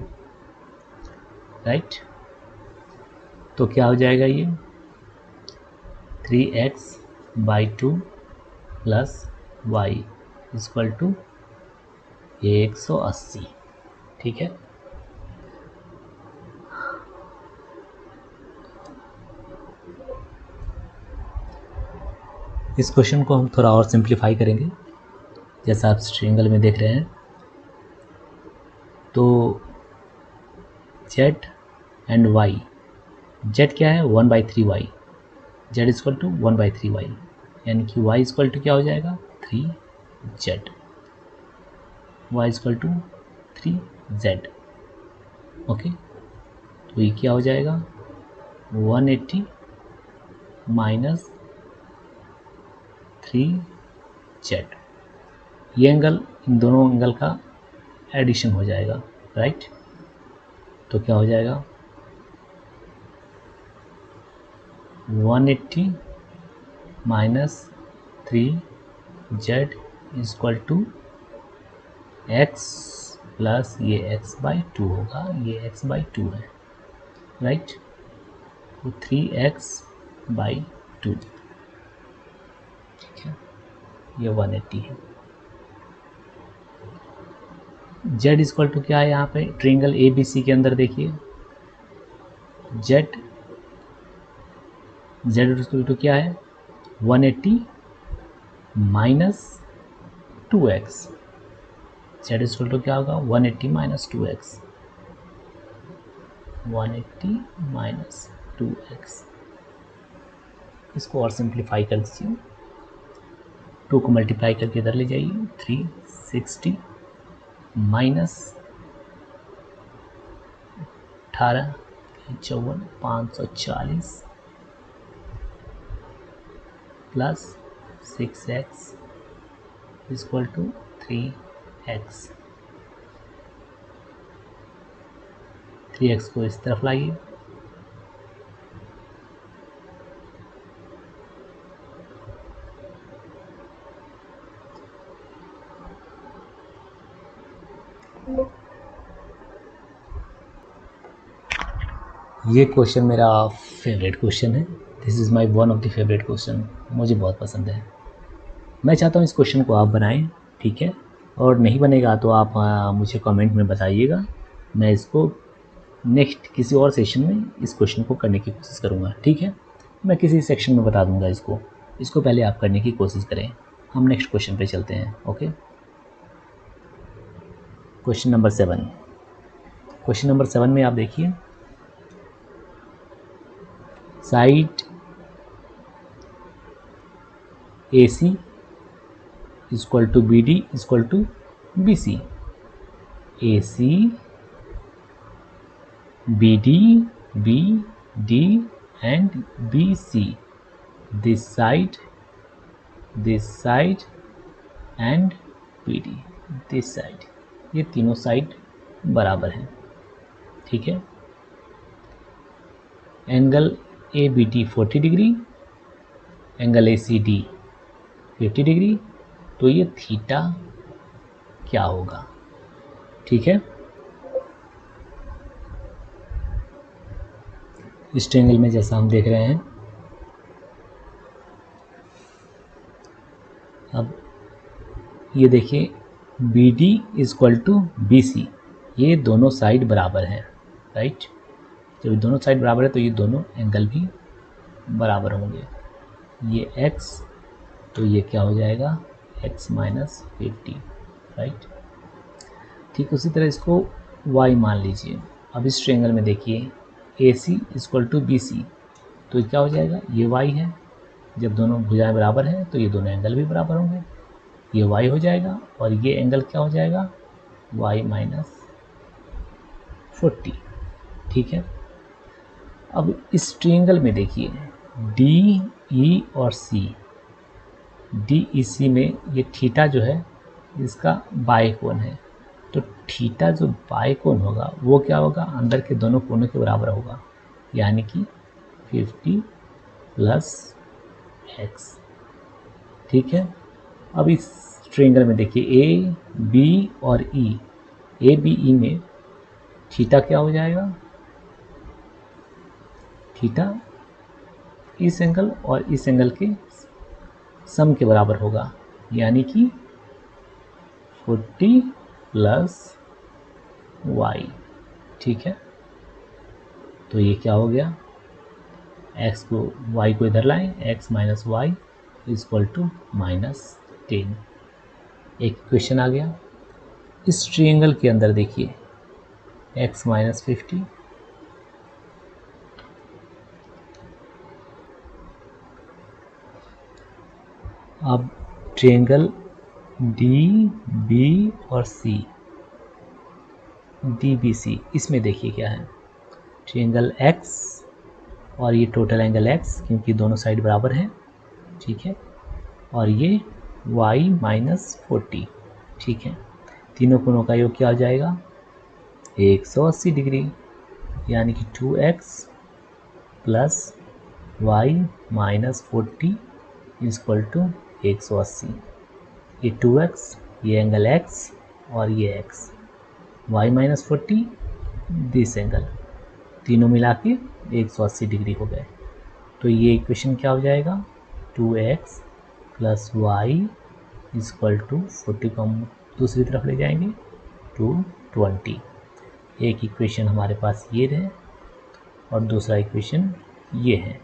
right. तो क्या हो जाएगा, ये 3x/2 plus y equal to 180, ठीक है। इस क्वेश्चन को हम थोड़ा और सिंप्लीफाई करेंगे, जैसा आप ट्रायंगल में देख रहे हैं। तो z एंड y, z क्या है 1/3y, z equal to 1/3y, यानी कि y इक्वल टू क्या हो जाएगा 3z, y equal to 3z, okay. तो ये क्या हो जाएगा 180 माइनस 3z, ये एंगल इन दोनों एंगल का एडिशन हो जाएगा, राइट। तो क्या हो जाएगा 180 minus 3z equal to x plus ये x/2 होगा, ये x/2 है, राइट। तो 3x/2, ठीक है, ये 180 है। z इक्वल टू क्या है यहाँ पे ट्रायंगल ABC के अंदर देखिए, z इक्वल टू क्या है 180 minus 2x, z equal to क्या होगा 180 माइनस 2x, 180 माइनस 2x। इसको और सिंप्लीफाई कर दीजिए, 2 को मल्टीप्लाई करके इधर ले जाइए, 360 minus 18 54 540 plus 6x equal to 3x, 3x को इस तरफ लाइए, ये क्वेश्चन मेरा फेवरेट क्वेश्चन है, this is my one of the favourite question, मुझे बहुत पसंद है। मैं चाहता हूँ इस क्वेश्चन को आप बनाएं, ठीक है, और नहीं बनेगा तो आप मुझे कमेंट में बताइएगा, मैं इसको नेक्स्ट किसी और सेशन में इस क्वेश्चन को करने की कोशिश करूँगा, ठीक है। मैं किसी सेक्शन में बता दूँगा इसको पहले आप करने की कोशिश करें। हम नेक्स्ट क्वेश्चन पे चलते हैं, okay. Question number 7, question number 7 में आप देखिए, side AC equal to BD equal to BC, AC BD BD and BC, this side and BD this side, ये तीनों साइड बराबर हैं, ठीक है। Angle ABD 40 degree, angle ACD 50 degree, तो ये थीटा क्या होगा, ठीक है। इस ट्रायंगल में जैसा हम देख रहे हैं, अब ये देखिए BD इक्वल टू BC, ये दोनों साइड बराबर हैं, राइट। जब ये दोनों साइड बराबर है तो ये दोनों एंगल भी बराबर होंगे, ये x तो ये क्या हो जाएगा x माइनस 50, राइट। ठीक उसी तरह इसको y मान लीजिए। अब इस ट्रायंगल में देखिए AC इक्वल टू BC, तो क्या हो जाएगा, ये y है, जब दोनों भुजाएं बराबर हैं तो ये दोनों एंगल भी बराबर होंगे, ये y हो जाएगा और ये एंगल क्या हो जाएगा y माइनस 40, ठीक है। अब इस ट्रायंगल में देखिए DE और C, DEC में ये थीटा जो है इसका बाय कोण है, तो थीटा जो बाई कोण होगा वो क्या होगा, अंदर के दोनों कोनों के बराबर होगा, यानी कि 50 प्लस एक्स। ठीक है, अब इस ट्रायंगल में देखिए ए बी और ई, ए बी ई में थीटा क्या हो जाएगा, थीटा इस एंगल और इस एंगल के सम के बराबर होगा, यानी कि 40 प्लस वाई। ठीक है, तो ये क्या हो गया, x को y को इधर लाएं, x minus Y equal to -10। एक क्वेश्चन आ गया। इस ट्रायंगल के अंदर देखिए x माइनस 50 अब ट्रायंगल डी बी और सी, डी बी सी, इसमें देखिए क्या है, ट्रायंगल x और ये टोटल एंगल x क्योंकि दोनों साइड बराबर हैं। ठीक है, और ये y माइनस 40। ठीक है, तीनों कोणों का योग क्या हो जाएगा, 180 डिग्री, यानी कि 2x plus Y minus 40 equal to 180। ये 2x, ये एंगल x और ये x, y minus 40 this angle, तीनों मिला के 180 डिग्री हो गए। तो ये इक्वेशन क्या हो जाएगा, 2x plus Y equal to 40 को हम दूसरी तरफ ले जाएंगे 220। एक इक्वेशन हमारे पास ये है और दूसरा इक्वेशन ये है,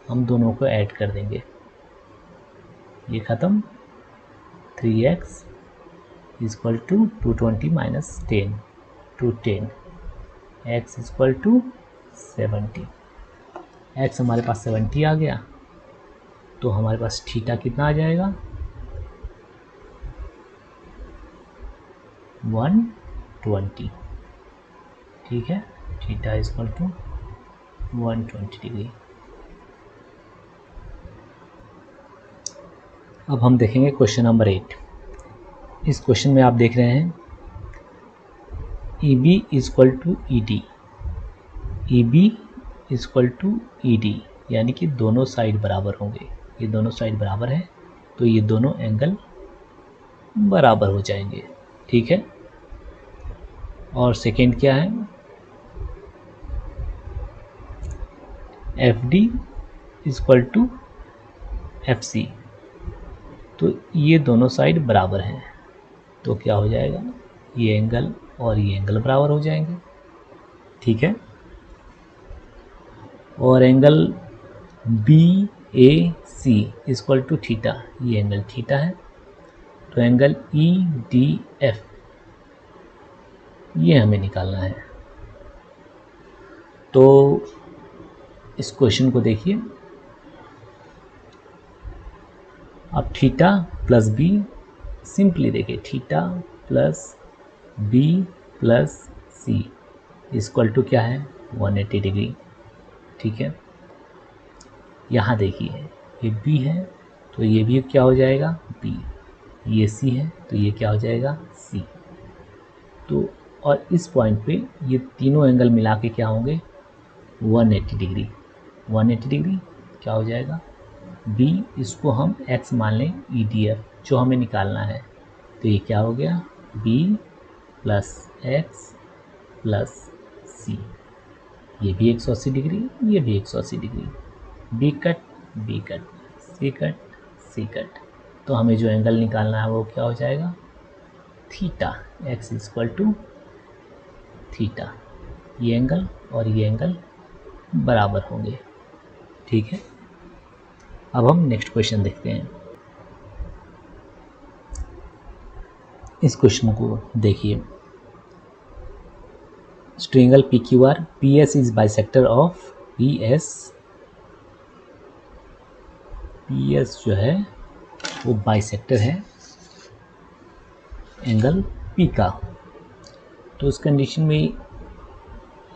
हम दोनों को ऐड कर देंगे, ये ख़त्म, 3x equal to 220 minus 10 to 10, x equal to 70। x हमारे पास 70 आ गया, तो हमारे पास थीटा कितना आ जाएगा, 120। ठीक है, थीटा इक्वल टू 120 डिग्री। अब हम देखेंगे क्वेश्चन नंबर 8। इस क्वेश्चन में आप देख रहे हैं E B equal to E D, E B equal to E D, यानी कि दोनों साइड बराबर होंगे, ये दोनों साइड बराबर है तो ये दोनों एंगल बराबर हो जाएंगे। ठीक है, और सेकेंड क्या है, F D equal to F C, तो ये दोनों साइड बराबर हैं, तो क्या हो जाएगा, ये एंगल और ये एंगल बराबर हो जाएंगे। ठीक है, और angle B A C equal to theta, ये एंगल थीटा है, तो एंगल ई डी एफ ये हमें निकालना है। तो इस क्वेश्चन को देखिए, अब थीटा प्लस बी, सिंपली देखिए theta plus B plus C equal to क्या है, 180 डिग्री। ठीक है, यहाँ देखिए ये बी है तो ये भी क्या हो जाएगा बी, ये सी है तो ये क्या हो जाएगा सी। तो और इस पॉइंट पे ये तीनों एंगल मिला के क्या होंगे 180 डिग्री। 180 डिग्री क्या हो जाएगा बी, इसको हम x मान लें ई डी एफ जो हमें निकालना है, तो ये क्या हो गया बी प्लस एक्स प्लस सी, ये भी 180 डिग्री, ये भी 180 डिग्री, बी कट सी कट सी कट, तो हमें जो एंगल निकालना है वो क्या हो जाएगा theta, x equal to theta, ये एंगल और ये एंगल बराबर होंगे। ठीक है, अब हम नेक्स्ट क्वेश्चन देखते हैं। इस क्वेश्चन को देखिए, triangle P Q R P S is bisector of P S जो है वो बाइसेक्टर है एंगल पी का। तो इस कंडीशन में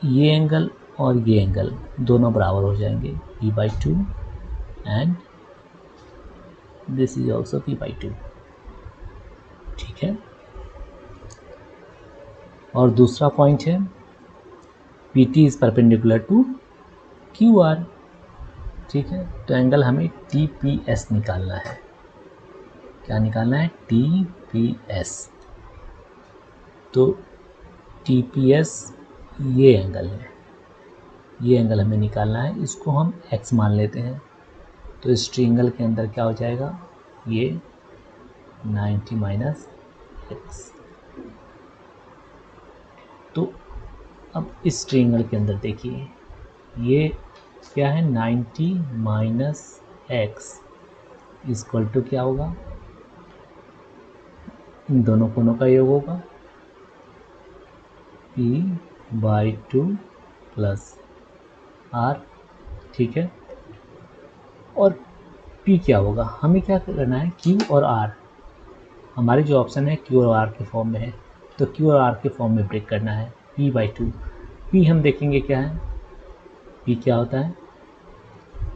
ये एंगल और ये एंगल दोनों बराबर हो जाएंगे p/2 and this is also p/2। ठीक है, और दूसरा पॉइंट है P T is perpendicular to Q R. ठीक है, तो एंगल हमें टी पी एस निकालना है। क्या निकालना है? T P S. तो टी पी एस ये एंगल है, ये एंगल हमें निकालना है। इसको हम x मान लेते हैं। तो इस ट्रायंगल के अंदर क्या हो जाएगा? ये 90 माइनस एक्स। तो अब इस ट्रायंगल के अंदर देखिए, ये क्या है? 90 माइनस एक्स इक्वल टू क्या होगा? इन दोनों कोणों का योग होगा p/2 प्लस r। ठीक है, और p क्या होगा? हमें क्या करना है? q और r। हमारे जो ऑप्शन है q और r के फॉर्म में है, तो q और r के फॉर्म में ब्रेक करना है। p/2, p हम देखेंगे क्या है? p क्या होता है?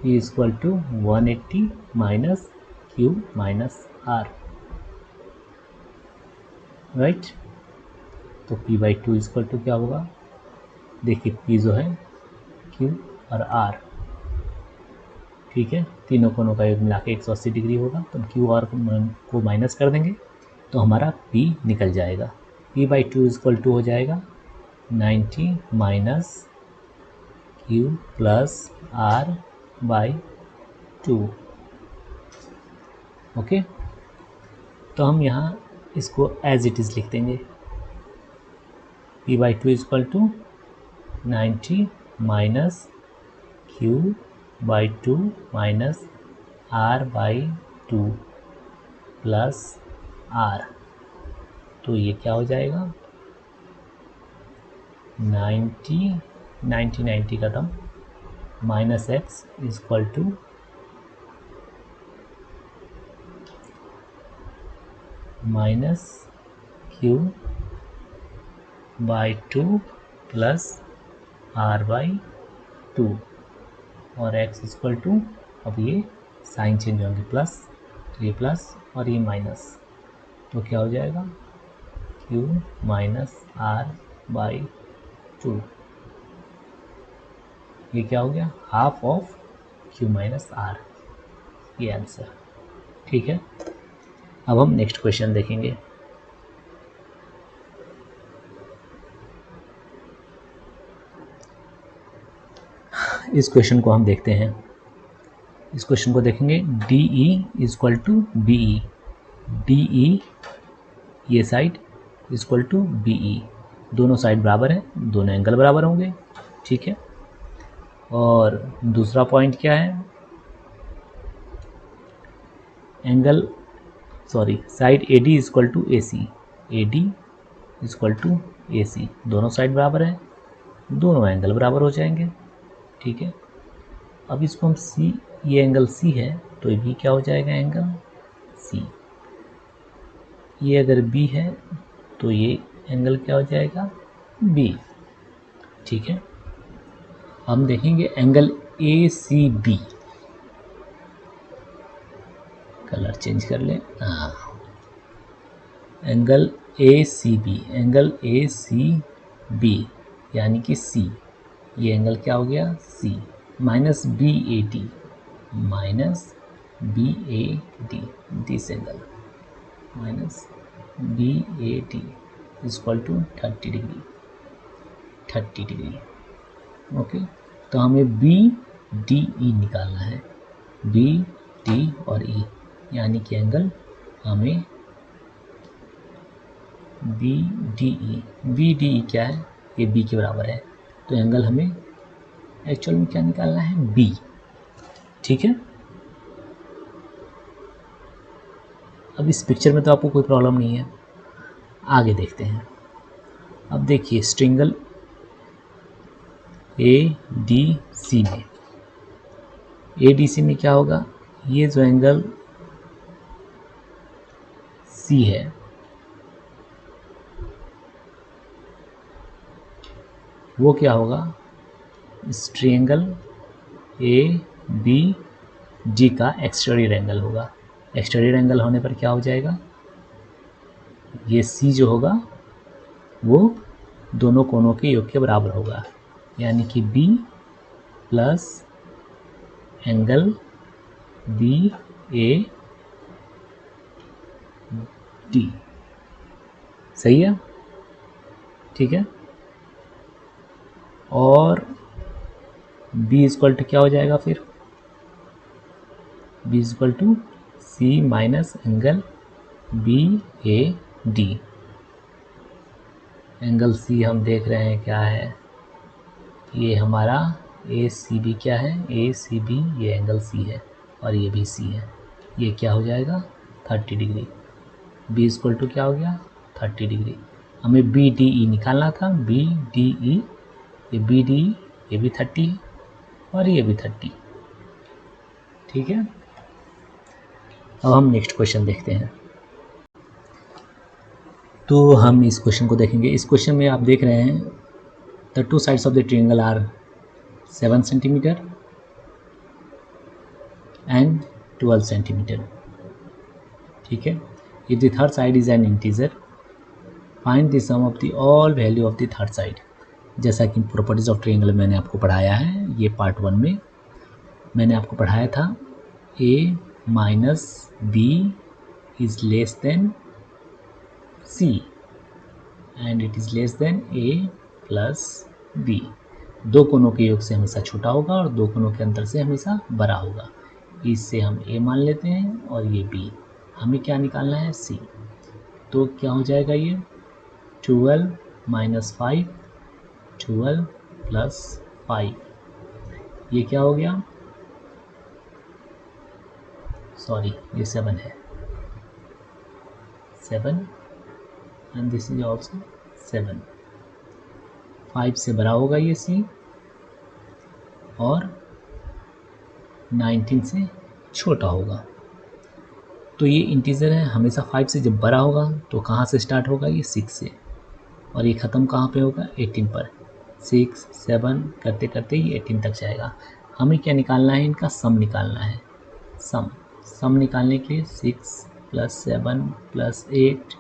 p equal to 180 minus q minus r, right. तो p/2 इक्वल टू क्या होगा? देखिए p जो है q और r, ठीक है, तीनों कोणों का योग मिला के 180 डिग्री होगा। तो q और को माइनस कर देंगे तो हमारा p निकल जाएगा। p/2 इक्वल टू हो जाएगा 90 minus q plus r/2। Okay, तो हम यहाँ इसको एज इट इज़ लिख देंगे। p/2 equal to 90 minus q/2 minus r/2 plus r। तो ये क्या हो जाएगा? 90 खत्म, minus X equal to minus q/2 plus r/2 और x इक्वल टू, अब ये साइन चेंज होंगे, प्लस, तो ये प्लस और ये माइनस, तो क्या हो जाएगा? q minus r/2। ये क्या हो गया? Half of q minus r, ये आंसर। ठीक है, अब हम नेक्स्ट क्वेश्चन देखेंगे। इस क्वेश्चन को हम देखते हैं। इस क्वेश्चन को देखेंगे, D E equal to B E. D E ये side equal to B E, दोनों साइड बराबर है, दोनों एंगल बराबर होंगे। ठीक है, और दूसरा पॉइंट क्या है? Angle side A D equal to A C. A D equal to A C, दोनों साइड बराबर है, दोनों एंगल बराबर हो जाएंगे। ठीक है, अब इसको हम सी, ये एंगल सी है तो ये भी क्या हो जाएगा? Angle C. ये अगर बी है तो ये एंगल क्या हो जाएगा? बी। ठीक है, हम देखेंगे angle A C B. Colour change कर लें, हाँ, angle A C B, angle A C B यानी कि सी, ये एंगल क्या हो गया? C minus B A D, minus B A D, this angle minus B A D equal to 30 degree, 30 degree. Okay, तो हमें बी डी ई निकालना है, बी डी और ई, यानी कि एंगल हमें B D E, B D E क्या है? ये बी के बराबर है, तो एंगल हमें एक्चुअल में क्या निकालना है? बी। ठीक है, अब इस पिक्चर में तो आपको कोई प्रॉब्लम नहीं है, आगे देखते हैं। अब देखिए ट्रायंगल ए डी सी में, ए डी सी में क्या होगा? ये जो एंगल सी है, वो क्या होगा? इस ट्रायंगल ए बी जी का एक्सटीरियर एंगल होगा। एक्सटीरियर एंगल होने पर क्या हो जाएगा? ये सी जो होगा वो दोनों कोनों के योग के बराबर होगा, यानी कि B plus angle B A D. सही है, ठीक है। और बी इक्वल टू क्या हो जाएगा फिर, B equal to C minus angle B A D. Angle C हम देख रहे हैं क्या है, ये हमारा ए सी बी क्या है, ए सी बी, ये एंगल सी है और ये भी सी है। ये क्या हो जाएगा 30 डिग्री। बी इक्वल टू क्या हो गया 30 डिग्री। हमें बी डी ई निकालना था, बी डी ई, ये बी डी ई ये भी 30 है और ये भी 30, ठीक है। अब हम नेक्स्ट क्वेश्चन देखते हैं। तो हम इस क्वेश्चन को देखेंगे। इस क्वेश्चन में आप देख रहे हैं the two sides of the triangle are 7 centimeter and 12 centimeter, ठीक है। If the third side is an integer find the sum of the all value of the third side. जैसा कि प्रॉपर्टीज ऑफ ट्रायंगल मैंने आपको पढ़ाया है, ये part 1 में मैंने आपको पढ़ाया था। A minus B is less than C and it is less than A plus B. दो कोनों के योग से हमेशा छोटा होगा और दो कोनों के अंतर से हमेशा बड़ा होगा। इससे हम ए मान लेते हैं और ये बी। हमें क्या निकालना है सी। तो क्या हो जाएगा ये 12 माइनस 5, 12 प्लस 5, ये क्या हो गया, सॉरी ये 7 है, 7 एंड दिस इज ऑल्सो 7। 5 से बड़ा होगा ये सी और 19 से छोटा होगा। तो ये इंटीजर है, हमेशा 5 से जब बड़ा होगा तो कहाँ से स्टार्ट होगा, ये 6 से, और ये ख़त्म कहाँ पे होगा 18 पर। 6 7 करते करते ये 18 तक जाएगा। हमें क्या निकालना है, इनका सम निकालना है। सम निकालने के लिए 6 प्लस 7 प्लस 8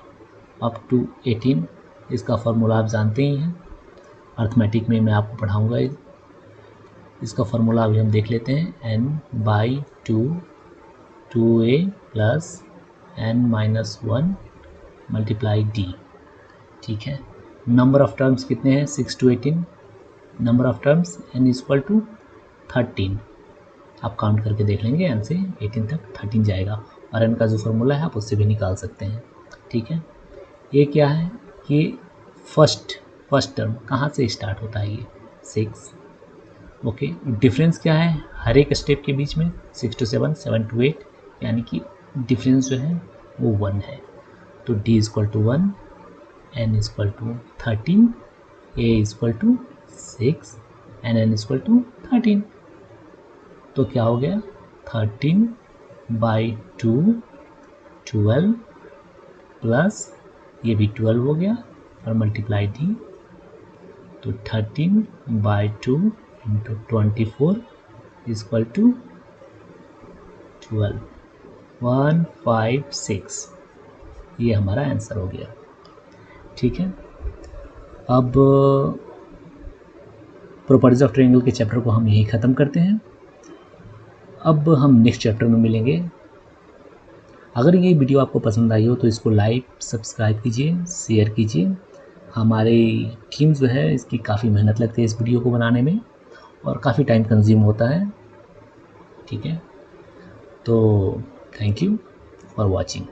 अप टू 18, इसका फॉर्मूला आप जानते ही हैं, अर्थमेटिक में मैं आपको पढ़ाऊँगा। इसका फॉर्मूला अभी हम देख लेते हैं, n/2 2a plus n-1 multiply d, ठीक है। नंबर ऑफ टर्म्स कितने हैं 6 to 18, number of terms n equal to 13। आप काउंट करके देख लेंगे, n से 18 तक 13 जाएगा और n का जो फॉर्मूला है आप उससे भी निकाल सकते हैं, ठीक है। ये क्या है कि फर्स्ट टर्म कहाँ से स्टार्ट होता है, ये 6, ओके। डिफरेंस क्या है हर एक स्टेप के बीच में, 6 to 7 7 to 8, यानी कि डिफरेंस जो है वो 1 है। तो d equal to 1, n equal to 13, a equal to 6 and n equal to 13। तो क्या हो गया 13/2 12 प्लस ये भी 12 हो गया और मल्टीप्लाई डी, तो 13/2 इंटू 24 इक्वल टू 12, 156, ये हमारा आंसर हो गया, ठीक है। अब प्रॉपर्टीज ऑफ ट्रायंगल के चैप्टर को हम यही ख़त्म करते हैं। अब हम नेक्स्ट चैप्टर में मिलेंगे। अगर ये वीडियो आपको पसंद आई हो तो इसको लाइक सब्सक्राइब कीजिए, शेयर कीजिए। हमारी टीम जो है इसकी काफ़ी मेहनत लगती है इस वीडियो को बनाने में और काफ़ी टाइम कंज्यूम होता है, ठीक है। तो थैंक यू फॉर वॉचिंग।